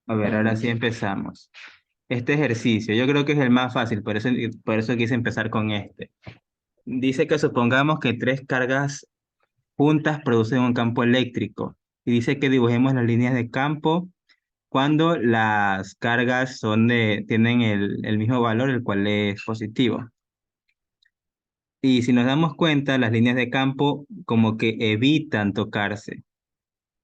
A ver, ahora sí empezamos. Este ejercicio, yo creo que es el más fácil, por eso quise empezar con este. Dice que supongamos que tres cargas juntas producen un campo eléctrico y dice que dibujemos las líneas de campo cuando las cargas tienen el mismo valor, el cual es positivo. Y si nos damos cuenta, las líneas de campo como que evitan tocarse.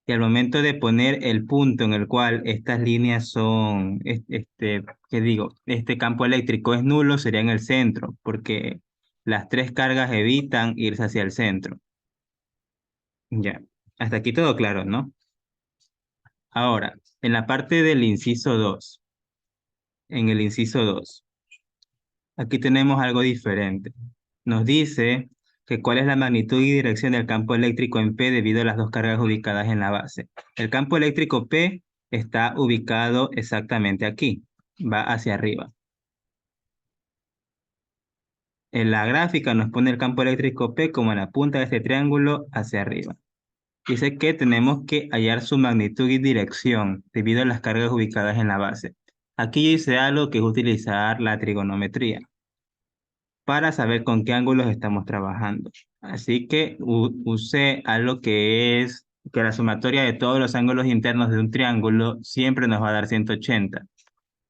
Y al momento de poner el punto en el cual estas líneas son, ¿qué digo? Este campo eléctrico es nulo, sería en el centro, porque las tres cargas evitan irse hacia el centro. Ya, hasta aquí todo claro, ¿no? Ahora, en la parte del inciso 2, en el inciso 2, aquí tenemos algo diferente. Nos dice que cuál es la magnitud y dirección del campo eléctrico en P debido a las dos cargas ubicadas en la base. El campo eléctrico P está ubicado exactamente aquí, va hacia arriba. En la gráfica nos pone el campo eléctrico P como en la punta de este triángulo hacia arriba. Dice que tenemos que hallar su magnitud y dirección debido a las cargas ubicadas en la base. Aquí yo hice algo que es utilizar la trigonometría para saber con qué ángulos estamos trabajando. Así que usé algo que es que la sumatoria de todos los ángulos internos de un triángulo siempre nos va a dar 180.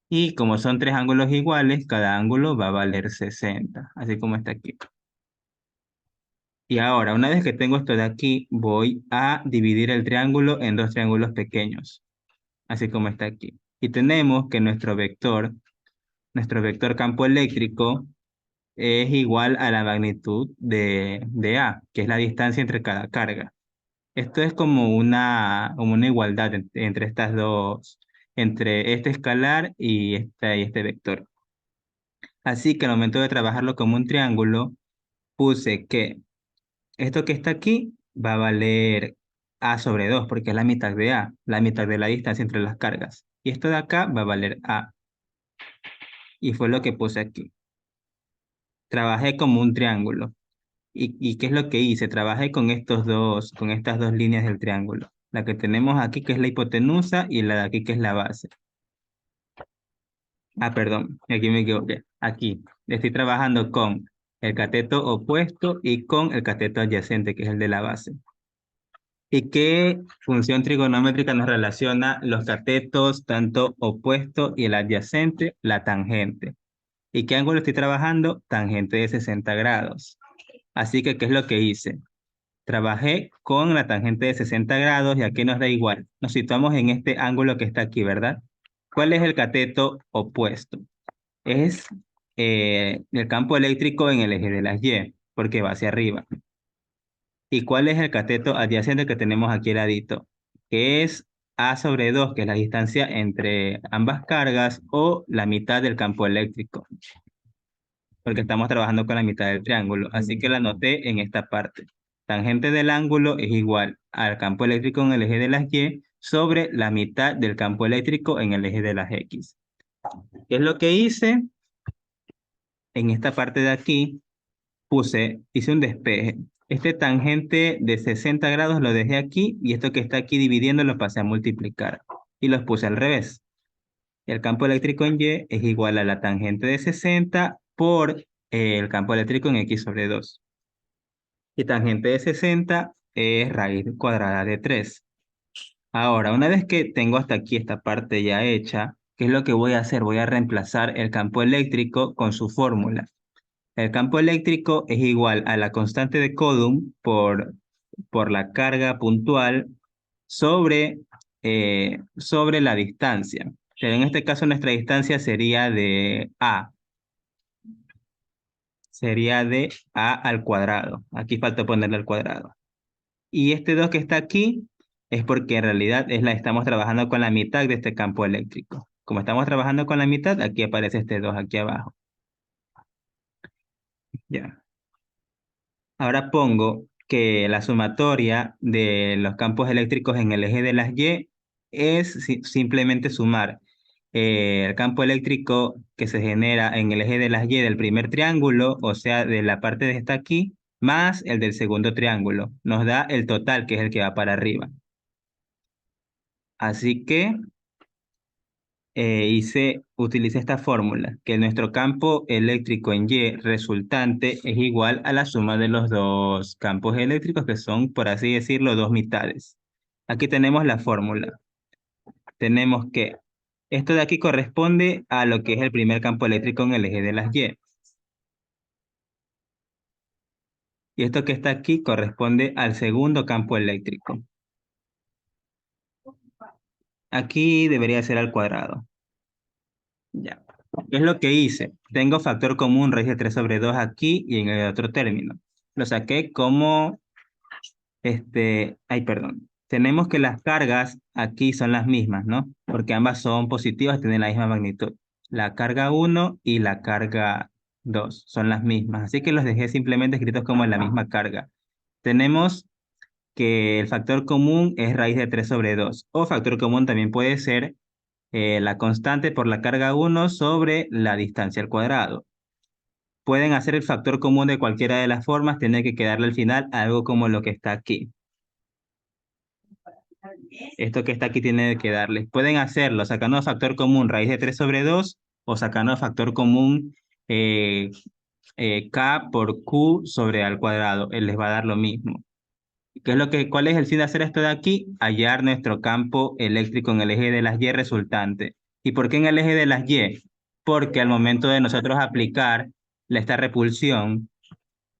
Y como son tres ángulos iguales, cada ángulo va a valer 60, así como está aquí. Y ahora, una vez que tengo esto de aquí, voy a dividir el triángulo en dos triángulos pequeños, así como está aquí. Y tenemos que nuestro vector campo eléctrico es igual a la magnitud de A, que es la distancia entre cada carga. Esto es como una igualdad entre estas dos, entre este escalar y este vector. Así que al momento de trabajarlo como un triángulo, puse que esto que está aquí va a valer A sobre 2, porque es la mitad de A, la mitad de la distancia entre las cargas. Y esto de acá va a valer A, y fue lo que puse aquí. Trabajé como un triángulo. ¿Y qué es lo que hice? Trabajé con estas dos líneas del triángulo. La que tenemos aquí, que es la hipotenusa, y la de aquí, que es la base. Ah, perdón, aquí me equivoqué. Aquí estoy trabajando con el cateto opuesto y con el cateto adyacente, que es el de la base. ¿Y qué función trigonométrica nos relaciona los catetos, tanto opuesto y el adyacente? La tangente. ¿Y qué ángulo estoy trabajando? Tangente de 60 grados. Así que, ¿qué es lo que hice? Trabajé con la tangente de 60 grados y aquí nos da igual. Nos situamos en este ángulo que está aquí, ¿verdad? ¿Cuál es el cateto opuesto? Es el campo eléctrico en el eje de las Y, porque va hacia arriba. ¿Y cuál es el cateto adyacente que tenemos aquí al ladito? Que es A sobre 2, que es la distancia entre ambas cargas o la mitad del campo eléctrico, porque estamos trabajando con la mitad del triángulo. Así que la anoté en esta parte. Tangente del ángulo es igual al campo eléctrico en el eje de las Y sobre la mitad del campo eléctrico en el eje de las X. ¿Qué es lo que hice? En esta parte de aquí hice un despeje. Este tangente de 60 grados lo dejé aquí y esto que está aquí dividiendo lo pasé a multiplicar y los puse al revés. El campo eléctrico en Y es igual a la tangente de 60 por el campo eléctrico en X sobre 2. Y tangente de 60 es raíz cuadrada de 3. Ahora, una vez que tengo hasta aquí esta parte ya hecha, ¿qué es lo que voy a hacer? Voy a reemplazar el campo eléctrico con su fórmula. El campo eléctrico es igual a la constante de Coulomb por la carga puntual sobre la distancia. Pero en este caso nuestra distancia sería de A al cuadrado. Aquí falta ponerle al cuadrado. Y este 2 que está aquí es porque en realidad estamos trabajando con la mitad de este campo eléctrico. Como estamos trabajando con la mitad, aquí aparece este 2 aquí abajo. Ya. Ahora pongo que la sumatoria de los campos eléctricos en el eje de las Y es simplemente sumar el campo eléctrico que se genera en el eje de las Y del primer triángulo, o sea, de la parte de esta aquí, más el del segundo triángulo. Nos da el total, que es el que va para arriba. Así que utilicé esta fórmula, que nuestro campo eléctrico en Y resultante es igual a la suma de los dos campos eléctricos, que son, por así decirlo, dos mitades. Aquí tenemos la fórmula. Tenemos que esto de aquí corresponde a lo que es el primer campo eléctrico en el eje de las Y. Y esto que está aquí corresponde al segundo campo eléctrico. Aquí debería ser al cuadrado. Ya. ¿Qué es lo que hice? Tengo factor común raíz de 3 sobre 2 aquí y en el otro término. Lo saqué como, ay, perdón. Tenemos que las cargas aquí son las mismas, ¿no? Porque ambas son positivas, tienen la misma magnitud. La carga 1 y la carga 2 son las mismas. Así que los dejé simplemente escritos como en la misma carga. Tenemos que el factor común es raíz de 3 sobre 2. O factor común también puede ser la constante por la carga 1 sobre la distancia al cuadrado. Pueden hacer el factor común de cualquiera de las formas, tiene que quedarle al final algo como lo que está aquí. Esto que está aquí tiene que darle. Pueden hacerlo sacando factor común raíz de 3 sobre 2 o sacando factor común eh, K por Q sobre al cuadrado. Él les va a dar lo mismo. ¿Cuál es el fin de hacer esto de aquí? Hallar nuestro campo eléctrico en el eje de las Y resultante. ¿Y por qué en el eje de las Y? Porque al momento de nosotros aplicar esta repulsión,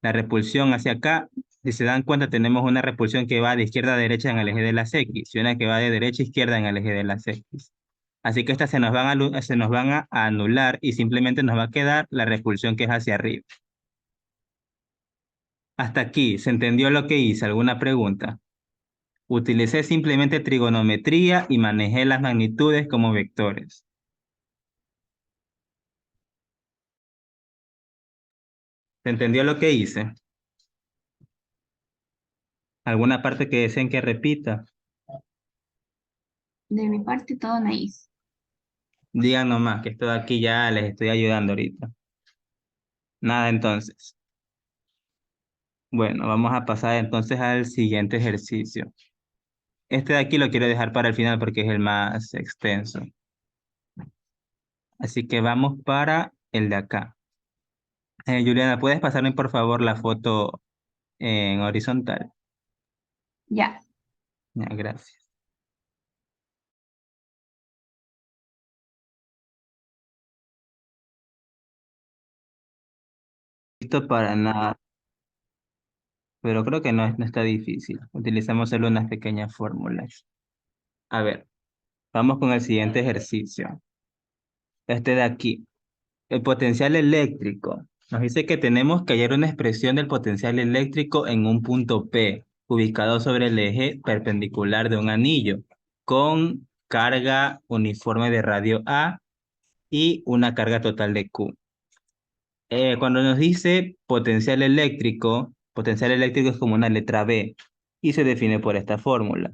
la repulsión hacia acá, si se dan cuenta, tenemos una repulsión que va de izquierda a derecha en el eje de las X y una que va de derecha a izquierda en el eje de las X. Así que estas se nos van a anular y simplemente nos va a quedar la repulsión que es hacia arriba. Hasta aquí, ¿se entendió lo que hice? ¿Alguna pregunta? Utilicé simplemente trigonometría y manejé las magnitudes como vectores. ¿Se entendió lo que hice? ¿Alguna parte que deseen que repita? De mi parte, todo nice. Digan nomás que esto de aquí ya les estoy ayudando ahorita. Nada entonces. Bueno, vamos a pasar entonces al siguiente ejercicio. Este de aquí lo quiero dejar para el final porque es el más extenso. Así que vamos para el de acá. Juliana, ¿puedes pasarme por favor la foto en horizontal? Ya. Ya, gracias. Listo para nada, pero creo que no está difícil. Utilizamos solo unas pequeñas fórmulas. A ver, vamos con el siguiente ejercicio. Este de aquí. El potencial eléctrico. Nos dice que tenemos que hallar una expresión del potencial eléctrico en un punto P, ubicado sobre el eje perpendicular de un anillo, con carga uniforme de radio A y una carga total de Q. Cuando nos dice potencial eléctrico es como una letra B y se define por esta fórmula.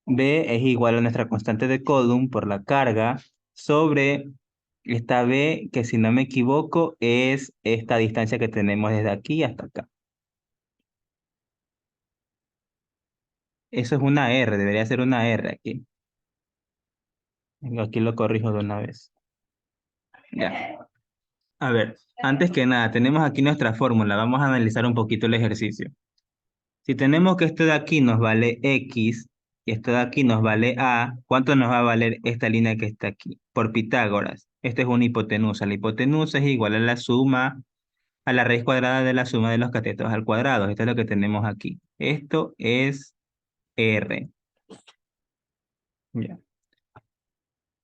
B es igual a nuestra constante de Coulomb por la carga sobre esta B, que si no me equivoco es esta distancia que tenemos desde aquí hasta acá. Eso es una R, debería ser una R aquí. Aquí lo corrijo de una vez. Ya. A ver, antes que nada, tenemos aquí nuestra fórmula. Vamos a analizar un poquito el ejercicio. Si tenemos que esto de aquí nos vale X y esto de aquí nos vale A, ¿cuánto nos va a valer esta línea que está aquí? Por Pitágoras. Esta es una hipotenusa. La hipotenusa es igual a la suma, a la raíz cuadrada de la suma de los catetos al cuadrado. Esto es lo que tenemos aquí. Esto es R. Ya.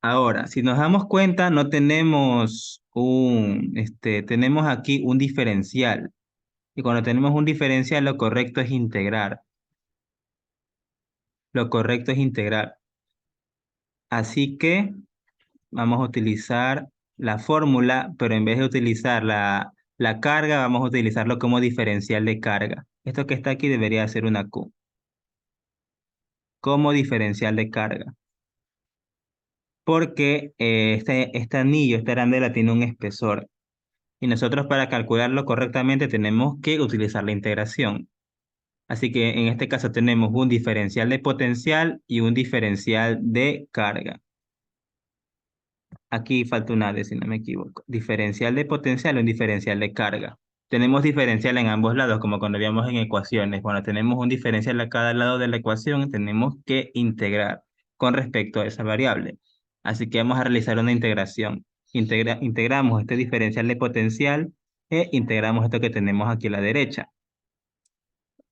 Ahora, si nos damos cuenta, no tenemos tenemos aquí un diferencial. Y cuando tenemos un diferencial, lo correcto es integrar. Lo correcto es integrar. Así que vamos a utilizar la fórmula, pero en vez de utilizar la carga, vamos a utilizarlo como diferencial de carga. Esto que está aquí debería ser una Q, como diferencial de carga. Porque este anillo, esta arandela tiene un espesor. Y nosotros para calcularlo correctamente tenemos que utilizar la integración. Así que en este caso tenemos un diferencial de potencial y un diferencial de carga. Aquí falta una D, si no me equivoco. Diferencial de potencial y un diferencial de carga. Tenemos diferencial en ambos lados, como cuando veíamos en ecuaciones. Cuando tenemos un diferencial a cada lado de la ecuación, tenemos que integrar con respecto a esa variable. Así que vamos a realizar una integración. Integramos este diferencial de potencial e integramos esto que tenemos aquí a la derecha.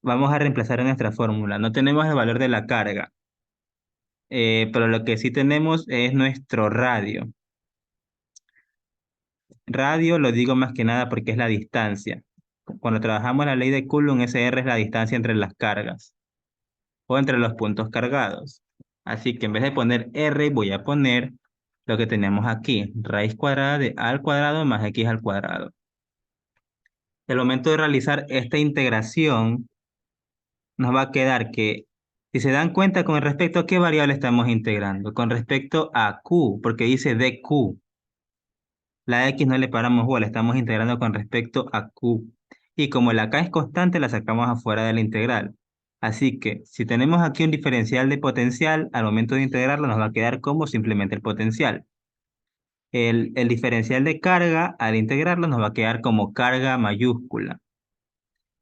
Vamos a reemplazar en nuestra fórmula. No tenemos el valor de la carga, pero lo que sí tenemos es nuestro radio. Radio lo digo más que nada porque es la distancia. Cuando trabajamos la ley de Coulomb, ese R es la distancia entre las cargas o entre los puntos cargados. Así que en vez de poner R, voy a poner lo que tenemos aquí, raíz cuadrada de A al cuadrado más X al cuadrado. El momento de realizar esta integración, nos va a quedar que, si se dan cuenta con respecto a qué variable estamos integrando, con respecto a Q, porque dice dQ. La X no le paramos bola, estamos integrando con respecto a Q. Y como la K es constante, la sacamos afuera de la integral. Así que si tenemos aquí un diferencial de potencial, al momento de integrarlo nos va a quedar como simplemente el potencial. El diferencial de carga, al integrarlo, nos va a quedar como carga mayúscula,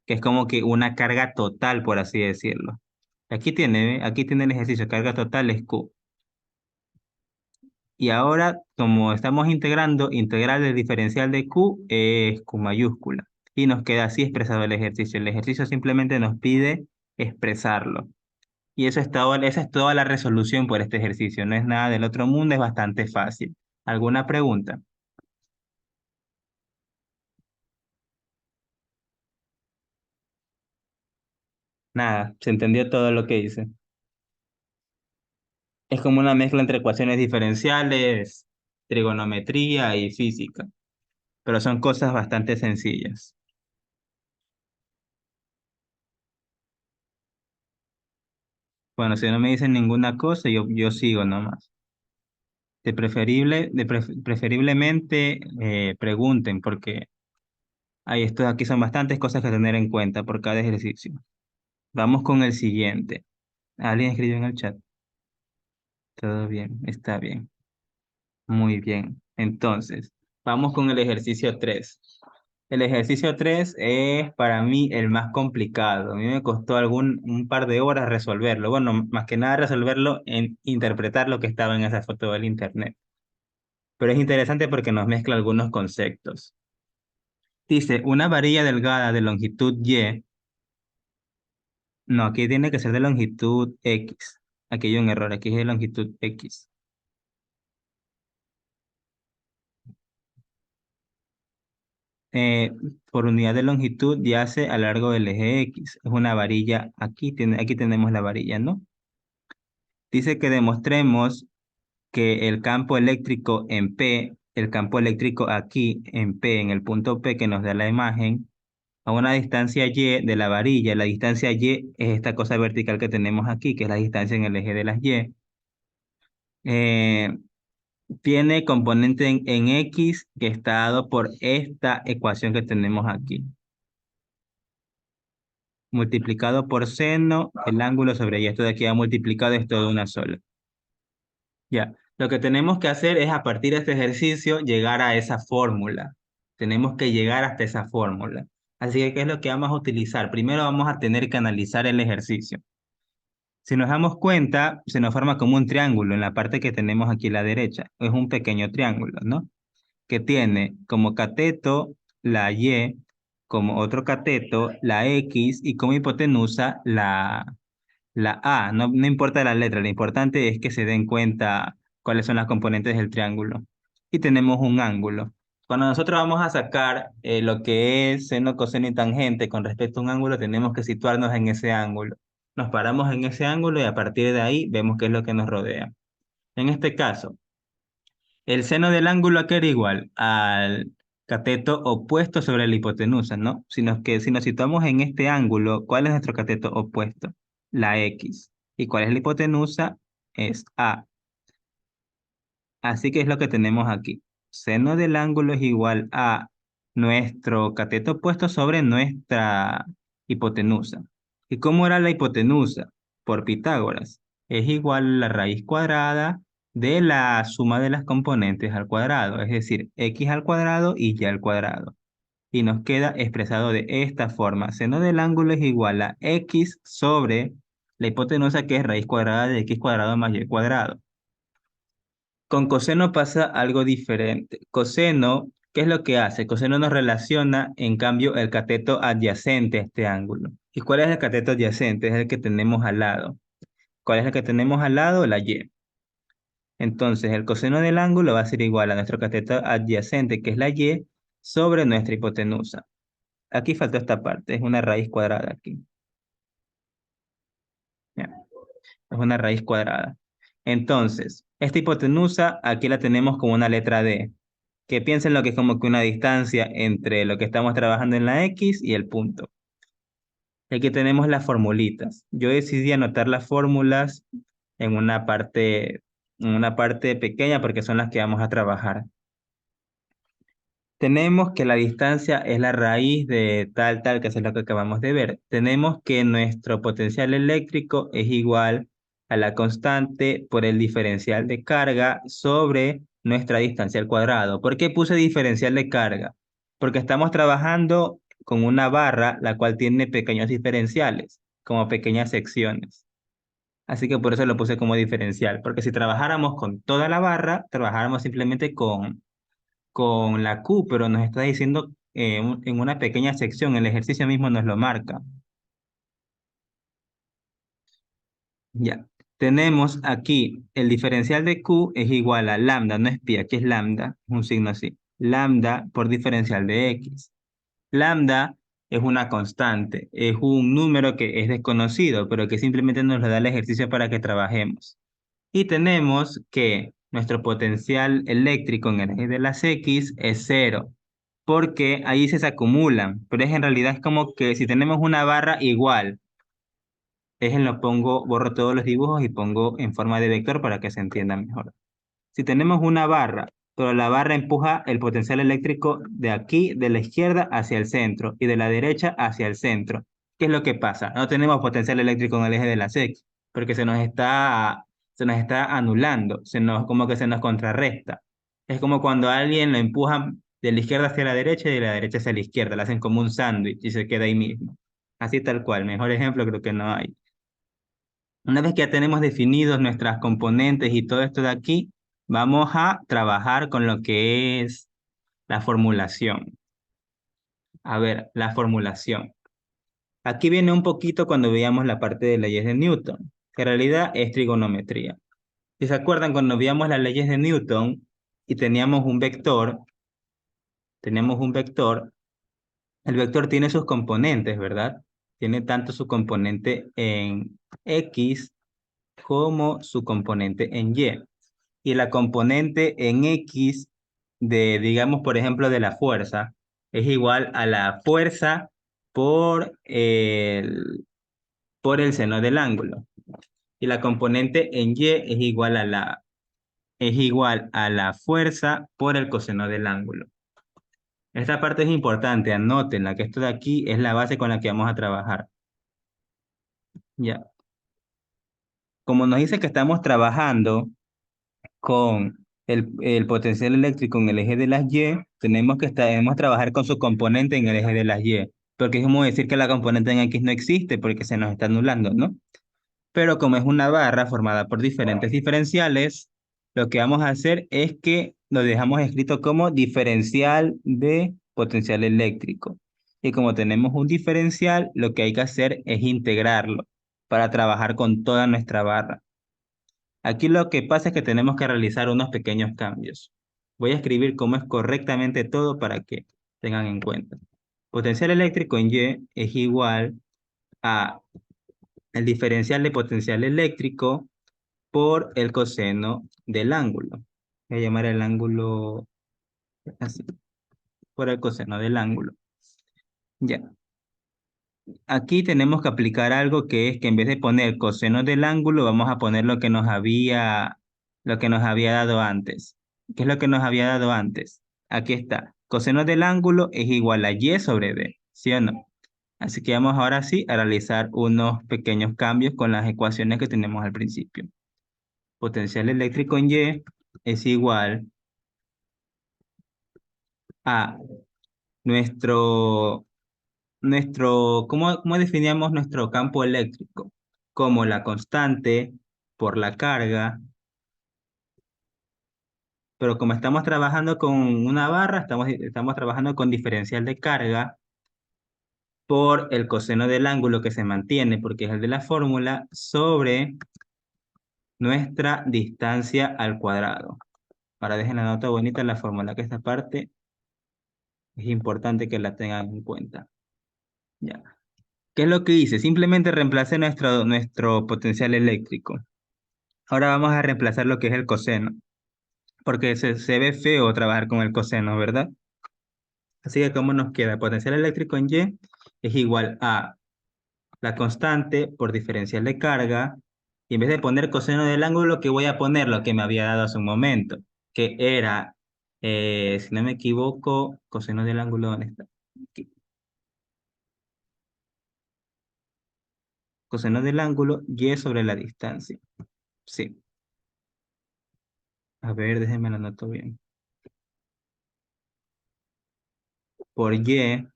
que es como que una carga total, por así decirlo. Aquí tiene el ejercicio, carga total es Q. Y ahora, como estamos integrando, integral del diferencial de Q es Q mayúscula. Y nos queda así expresado el ejercicio. El ejercicio simplemente nos pide expresarlo. Y esa es toda la resolución por este ejercicio. No es nada del otro mundo, es bastante fácil. ¿Alguna pregunta? Nada, se entendió todo lo que hice. Es como una mezcla entre ecuaciones diferenciales, trigonometría y física. Pero son cosas bastante sencillas. Bueno, si no me dicen ninguna cosa, yo sigo nomás. Preferiblemente pregunten, porque aquí son bastantes cosas que tener en cuenta por cada ejercicio. Vamos con el siguiente. ¿Alguien escribió en el chat? Todo bien, está bien. Muy bien. Entonces, vamos con el ejercicio 3. El ejercicio 3 es para mí el más complicado. A mí me costó un par de horas resolverlo. Bueno, más que nada resolverlo en interpretar lo que estaba en esa foto del internet. Pero es interesante porque nos mezcla algunos conceptos. Dice, una varilla delgada de longitud Y, no, aquí tiene que ser de longitud X. Aquí hay un error, aquí es de longitud X. Eh, por unidad de longitud yace a lo largo del eje X. Es una varilla, aquí tenemos la varilla, ¿no? Dice que demostremos que el campo eléctrico en P, el campo eléctrico aquí en P, en el punto P que nos da la imagen, a una distancia Y de la varilla. La distancia Y es esta cosa vertical que tenemos aquí, que es la distancia en el eje de las Y. Eh, Tiene componente en X que está dado por esta ecuación que tenemos aquí. Multiplicado por seno, el ángulo sobre Y. Esto de aquí ha multiplicado es todo una sola. Ya, lo que tenemos que hacer es a partir de este ejercicio llegar a esa fórmula. Tenemos que llegar hasta esa fórmula. Así que, ¿qué es lo que vamos a utilizar? Primero vamos a tener que analizar el ejercicio. Si nos damos cuenta, se nos forma como un triángulo en la parte que tenemos aquí a la derecha. Es un pequeño triángulo, ¿no? Que tiene como cateto la Y, como otro cateto la X y como hipotenusa la A. No, no importa la letra, lo importante es que se den cuenta cuáles son las componentes del triángulo. Y tenemos un ángulo. Cuando nosotros vamos a sacar lo que es seno, coseno y tangente con respecto a un ángulo, tenemos que situarnos en ese ángulo. Nos paramos en ese ángulo y a partir de ahí vemos qué es lo que nos rodea. En este caso, el seno del ángulo aquí era igual al cateto opuesto sobre la hipotenusa, ¿no? Si nos situamos en este ángulo, ¿cuál es nuestro cateto opuesto? La X. ¿Y cuál es la hipotenusa? Es A. Así que es lo que tenemos aquí. Seno del ángulo es igual a nuestro cateto opuesto sobre nuestra hipotenusa. ¿Y cómo era la hipotenusa? Por Pitágoras. Es igual a la raíz cuadrada de la suma de las componentes al cuadrado, es decir, x al cuadrado y y al cuadrado. Y nos queda expresado de esta forma. Seno del ángulo es igual a x sobre la hipotenusa, que es raíz cuadrada de x cuadrado más y cuadrado. Con coseno pasa algo diferente. Coseno, ¿qué es lo que hace? Coseno nos relaciona, en cambio, el cateto adyacente a este ángulo. ¿Y cuál es el cateto adyacente? Es el que tenemos al lado. ¿Cuál es el que tenemos al lado? La y. Entonces, el coseno del ángulo va a ser igual a nuestro cateto adyacente, que es la y, sobre nuestra hipotenusa. Aquí faltó esta parte, es una raíz cuadrada aquí. Ya, es una raíz cuadrada. Entonces, esta hipotenusa aquí la tenemos como una letra D, que piensen lo que es como que una distancia entre lo que estamos trabajando en la X y el punto. Aquí tenemos las formulitas. Yo decidí anotar las fórmulas en una parte pequeña porque son las que vamos a trabajar. Tenemos que la distancia es la raíz de tal, que es lo que acabamos de ver. Tenemos que nuestro potencial eléctrico es igual a la constante por el diferencial de carga sobre nuestra distancia al cuadrado. ¿Por qué puse diferencial de carga? Porque estamos trabajando con una barra, la cual tiene pequeños diferenciales, como pequeñas secciones. Así que por eso lo puse como diferencial, porque si trabajáramos con toda la barra, trabajáramos simplemente con la Q, pero nos está diciendo en una pequeña sección, el ejercicio mismo nos lo marca. Ya. Tenemos aquí el diferencial de Q es igual a lambda, no es pi, aquí es lambda, un signo así. Lambda por diferencial de X. Lambda es una constante, es un número que es desconocido, pero que simplemente nos lo da el ejercicio para que trabajemos. Y tenemos que nuestro potencial eléctrico en el eje de las X es cero, porque ahí se acumulan, pero en realidad es como que si tenemos una barra igual, lo pongo, borro todos los dibujos y pongo en forma de vector para que se entienda mejor. Si tenemos una barra, pero la barra empuja el potencial eléctrico de aquí, de la izquierda hacia el centro y de la derecha hacia el centro. ¿Qué es lo que pasa? No tenemos potencial eléctrico en el eje de las X, porque se nos está anulando, como que se nos contrarresta. Es como cuando a alguien lo empujan de la izquierda hacia la derecha y de la derecha hacia la izquierda, lo hacen como un sándwich y se queda ahí mismo. Así tal cual, mejor ejemplo creo que no hay. Una vez que ya tenemos definidos nuestras componentes y todo esto de aquí, vamos a trabajar con lo que es la formulación. A ver, la formulación. Aquí viene un poquito cuando veíamos la parte de leyes de Newton, que en realidad es trigonometría. Si se acuerdan, cuando veíamos las leyes de Newton y teníamos un vector, el vector tiene sus componentes, ¿verdad? Tiene tanto su componente en X como su componente en Y. Y la componente en X digamos, por ejemplo, de la fuerza, es igual a la fuerza por el seno del ángulo. Y la componente en Y es igual a la fuerza por el coseno del ángulo. Esta parte es importante, anótenla, que esto de aquí es la base con la que vamos a trabajar. Ya. Como nos dice que estamos trabajando con el potencial eléctrico en el eje de las Y, debemos trabajar con su componente en el eje de las Y, porque es como decir que la componente en X no existe porque se nos está anulando, ¿no? Pero como es una barra formada por diferentes diferenciales, lo que vamos a hacer es que lo dejamos escrito como diferencial de potencial eléctrico. Y como tenemos un diferencial, lo que hay que hacer es integrarlo para trabajar con toda nuestra barra. Aquí lo que pasa es que tenemos que realizar unos pequeños cambios. Voy a escribir cómo es correctamente todo para que tengan en cuenta. Potencial eléctrico en Y es igual a el diferencial de potencial eléctrico por el coseno del ángulo. Voy a llamar el ángulo así, por el coseno del ángulo. Ya. Aquí tenemos que aplicar algo que es que en vez de poner coseno del ángulo, vamos a poner lo que nos había dado antes. ¿Qué es lo que nos había dado antes? Aquí está. Coseno del ángulo es igual a y sobre b, ¿sí o no? Así que vamos ahora sí a realizar unos pequeños cambios con las ecuaciones que tenemos al principio. Potencial eléctrico en Y es igual a nuestro, ¿cómo definíamos nuestro campo eléctrico? Como la constante por la carga, pero como estamos trabajando con una barra, estamos trabajando con diferencial de carga por el coseno del ángulo que se mantiene, porque es el de la fórmula, sobre nuestra distancia al cuadrado. Ahora dejen la nota bonita en la fórmula, que esta parte es importante que la tengan en cuenta. Ya. ¿Qué es lo que hice? Simplemente reemplacé nuestro potencial eléctrico. Ahora vamos a reemplazar lo que es el coseno, porque se ve feo trabajar con el coseno, ¿verdad? Así que ¿cómo nos queda? Potencial eléctrico en Y es igual a la constante por diferencial de carga, y en vez de poner coseno del ángulo, que voy a poner lo que me había dado hace un momento, que era, si no me equivoco, coseno del ángulo, ¿dónde está? Aquí. Coseno del ángulo, Y sobre la distancia. Sí. A ver, déjenme lo anoto bien. Por Y, que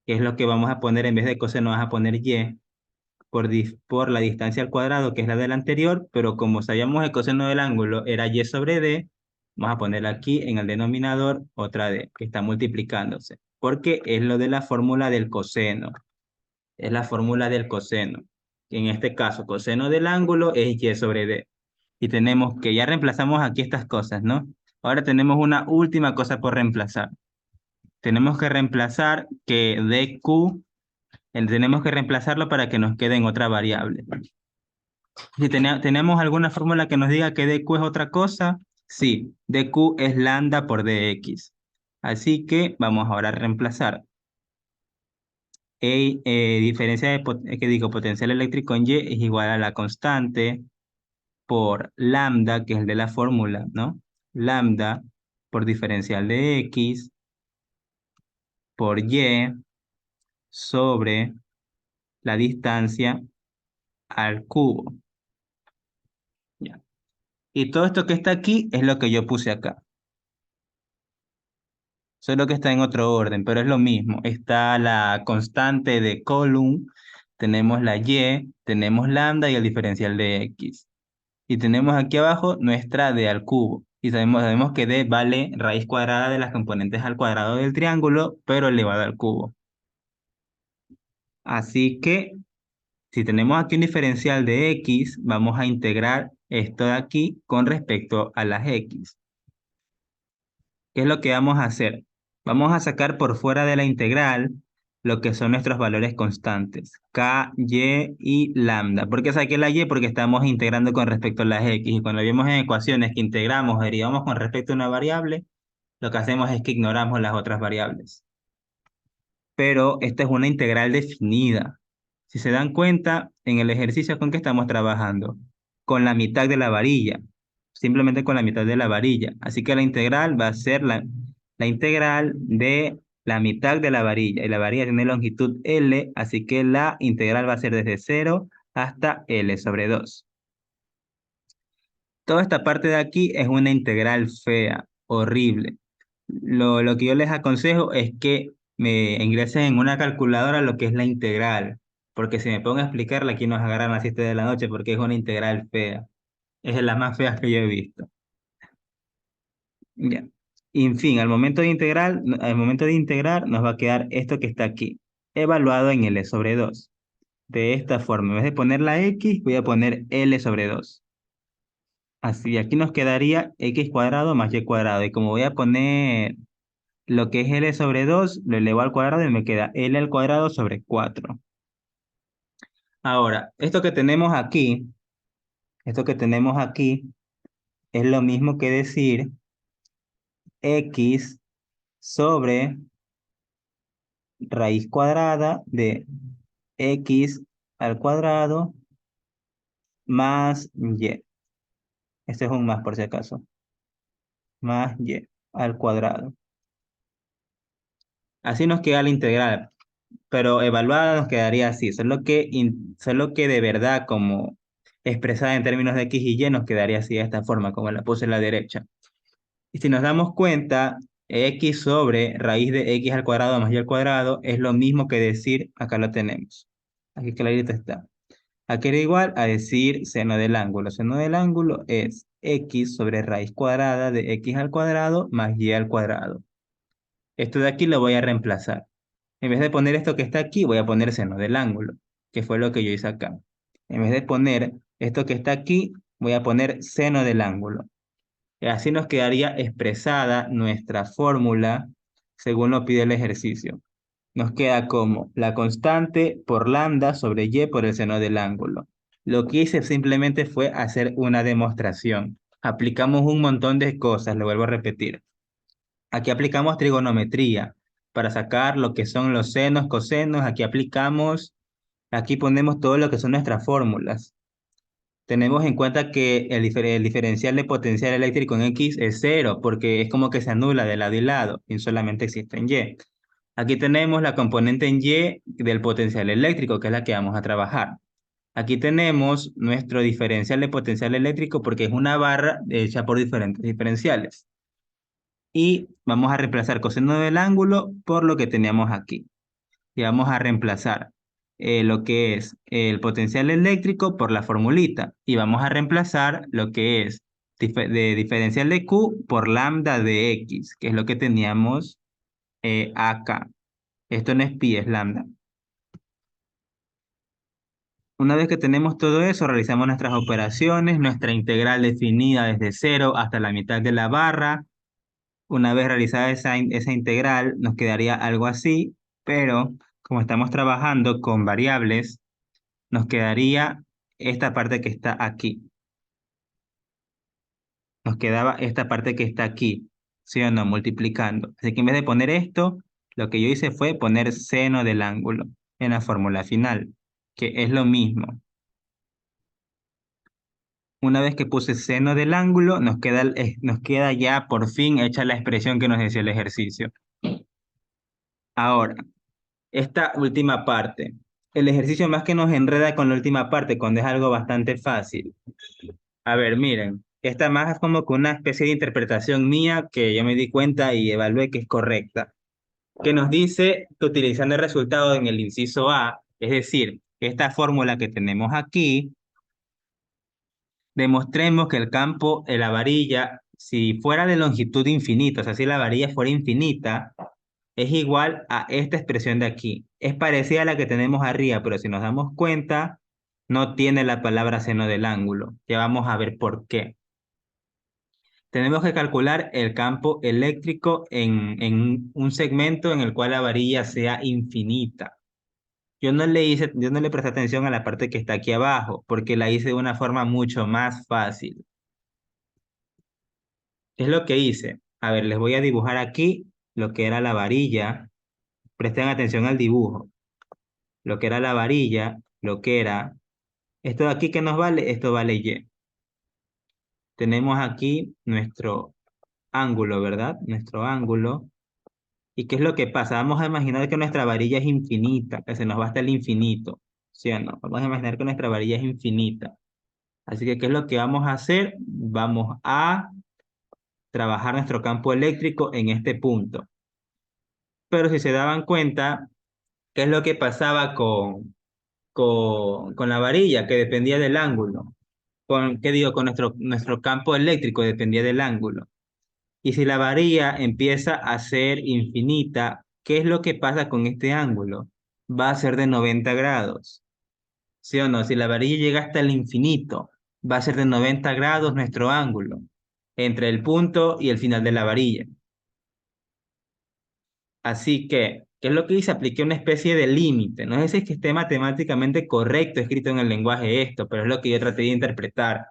es lo que vamos a poner en vez de coseno, vas a poner Y por la distancia al cuadrado, que es la del anterior, pero como sabíamos el coseno del ángulo era Y sobre D, vamos a poner aquí en el denominador otra D, que está multiplicándose, porque es lo de la fórmula del coseno, es la fórmula del coseno. En este caso, coseno del ángulo es Y sobre D. Y tenemos que, ya reemplazamos aquí estas cosas, ¿no? Ahora tenemos una última cosa por reemplazar. Tenemos que reemplazar que DQ, tenemos que reemplazarlo para que nos quede en otra variable. Si tenemos alguna fórmula que nos diga que dq es otra cosa, sí, dq es lambda por dx. Así que vamos ahora a reemplazar. Diferencia de que digo, potencial eléctrico en Y es igual a la constante por lambda, que es el de la fórmula, ¿no? Lambda por diferencial de x por Y sobre la distancia al cubo. Ya. Y todo esto que está aquí es lo que yo puse acá. Solo que está en otro orden, pero es lo mismo. Está la constante de Coulomb, tenemos la Y, tenemos lambda y el diferencial de X. Y tenemos aquí abajo nuestra D al cubo. Y sabemos que D vale raíz cuadrada de las componentes al cuadrado del triángulo, pero elevado al cubo. Así que si tenemos aquí un diferencial de X, vamos a integrar esto de aquí con respecto a las X. ¿Qué es lo que vamos a hacer? Vamos a sacar por fuera de la integral lo que son nuestros valores constantes, k, y y lambda. ¿Por qué saqué la y? Porque estamos integrando con respecto a las x. Y cuando vemos en ecuaciones que integramos o derivamos con respecto a una variable, lo que hacemos es que ignoramos las otras variables. Pero esta es una integral definida. Si se dan cuenta, en el ejercicio con que estamos trabajando, con la mitad de la varilla, simplemente con la mitad de la varilla. Así que la integral va a ser la integral de la mitad de la varilla. Y la varilla tiene longitud L, así que la integral va a ser desde 0 hasta L sobre 2. Toda esta parte de aquí es una integral fea, horrible. Lo que yo les aconsejo es que me ingresen en una calculadora lo que es la integral, porque si me pongo a explicarla aquí nos agarran a las 7 de la noche porque es una integral fea. Es de las más feas que yo he visto. Ya. Y en fin, al momento de integrar nos va a quedar esto que está aquí, evaluado en L sobre 2. De esta forma, en vez de poner la X, voy a poner L sobre 2. Así, aquí nos quedaría X cuadrado más Y cuadrado. Y como voy a poner lo que es L sobre 2 lo elevo al cuadrado y me queda L al cuadrado sobre 4. Ahora, esto que tenemos aquí es lo mismo que decir X sobre raíz cuadrada de X al cuadrado más Y. Este es un más por si acaso. Más Y al cuadrado. Así nos queda la integral, pero evaluada nos quedaría así, solo que de verdad como expresada en términos de x y y nos quedaría así de esta forma, como la puse a la derecha. Y si nos damos cuenta, x sobre raíz de x al cuadrado más y al cuadrado es lo mismo que decir, acá lo tenemos. Aquí clarito está. Aquí era igual a decir seno del ángulo. Seno del ángulo es x sobre raíz cuadrada de x al cuadrado más y al cuadrado. Esto de aquí lo voy a reemplazar. En vez de poner esto que está aquí, voy a poner seno del ángulo, que fue lo que yo hice acá. En vez de poner esto que está aquí, voy a poner seno del ángulo. Y así nos quedaría expresada nuestra fórmula según lo pide el ejercicio. Nos queda como la constante por lambda sobre y por el seno del ángulo. Lo que hice simplemente fue hacer una demostración. Aplicamos un montón de cosas, lo vuelvo a repetir. Aquí aplicamos trigonometría para sacar lo que son los senos, cosenos. Aquí ponemos todo lo que son nuestras fórmulas. Tenemos en cuenta que el diferencial de potencial eléctrico en X es cero, porque es como que se anula de lado y lado, y solamente existe en Y. Aquí tenemos la componente en Y del potencial eléctrico, que es la que vamos a trabajar. Aquí tenemos nuestro diferencial de potencial eléctrico, porque es una barra hecha por diferentes diferenciales. Y vamos a reemplazar coseno del ángulo por lo que teníamos aquí. Y vamos a reemplazar lo que es el potencial eléctrico por la formulita. Y vamos a reemplazar lo que es de diferencial de Q por lambda de X, que es lo que teníamos acá. Esto no es pi, es lambda. Una vez que tenemos todo eso, realizamos nuestras operaciones, nuestra integral definida desde cero hasta la mitad de la barra. Una vez realizada esa integral, nos quedaría algo así, pero como estamos trabajando con variables, nos quedaría esta parte que está aquí. Nos quedaba esta parte que está aquí, ¿sí o no? Multiplicando. Así que en vez de poner esto, lo que yo hice fue poner seno del ángulo en la fórmula final, que es lo mismo. Una vez que puse seno del ángulo, nos queda ya por fin hecha la expresión que nos decía el ejercicio. Ahora, esta última parte. El ejercicio más que nos enreda con la última parte, cuando es algo bastante fácil. A ver, miren, esta más es como que una especie de interpretación mía que yo me di cuenta y evalué que es correcta, que nos dice que utilizando el resultado en el inciso A, es decir, esta fórmula que tenemos aquí, demostremos que el campo de la varilla, si fuera de longitud infinita, o sea, si la varilla fuera infinita, es igual a esta expresión de aquí. Es parecida a la que tenemos arriba, pero si nos damos cuenta, no tiene la palabra seno del ángulo. Ya vamos a ver por qué. Tenemos que calcular el campo eléctrico en un segmento en el cual la varilla sea infinita. Yo no le presté atención a la parte que está aquí abajo, porque la hice de una forma mucho más fácil. Es lo que hice. A ver, les voy a dibujar aquí lo que era la varilla. Presten atención al dibujo. Lo que era la varilla, lo que era... Esto de aquí que nos vale, esto vale Y. Tenemos aquí nuestro ángulo, ¿verdad? Nuestro ángulo. ¿Y qué es lo que pasa? Vamos a imaginar que nuestra varilla es infinita, que se nos va hasta el infinito. ¿Sí o no? Vamos a imaginar que nuestra varilla es infinita. Así que, ¿qué es lo que vamos a hacer? Vamos a trabajar nuestro campo eléctrico en este punto. Pero si se daban cuenta, ¿qué es lo que pasaba con la varilla? Que dependía del ángulo. ¿Qué digo? Con nuestro campo eléctrico dependía del ángulo. Y si la varilla empieza a ser infinita, ¿qué es lo que pasa con este ángulo? Va a ser de 90 grados. ¿Sí o no? Si la varilla llega hasta el infinito, va a ser de 90 grados nuestro ángulo entre el punto y el final de la varilla. Así que, ¿qué es lo que hice? Apliqué una especie de límite. No sé si es que esté matemáticamente correcto escrito en el lenguaje esto, pero es lo que yo traté de interpretar.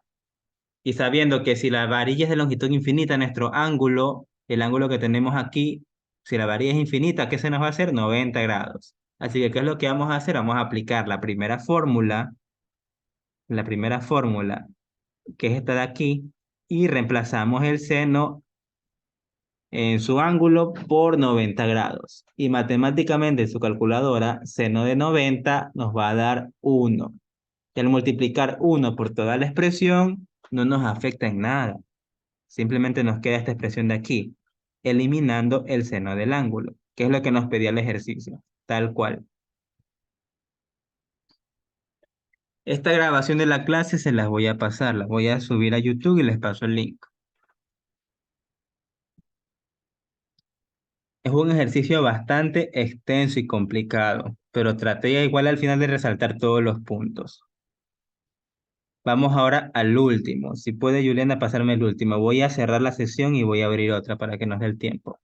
Y sabiendo que si la varilla es de longitud infinita, nuestro ángulo, el ángulo que tenemos aquí, si la varilla es infinita, ¿qué se nos va a hacer? 90 grados. Así que, ¿qué es lo que vamos a hacer? Vamos a aplicar la primera fórmula, que es esta de aquí, y reemplazamos el seno en su ángulo por 90 grados. Y matemáticamente en su calculadora, seno de 90 nos va a dar 1. Y al multiplicar 1 por toda la expresión, no nos afecta en nada. Simplemente nos queda esta expresión de aquí, eliminando el seno del ángulo, que es lo que nos pedía el ejercicio, tal cual. Esta grabación de la clase se las voy a pasar, las voy a subir a YouTube y les paso el link. Es un ejercicio bastante extenso y complicado, pero traté igual al final de resaltar todos los puntos. Vamos ahora al último. Si puede Juliana pasarme el último. Voy a cerrar la sesión y voy a abrir otra para que nos dé el tiempo.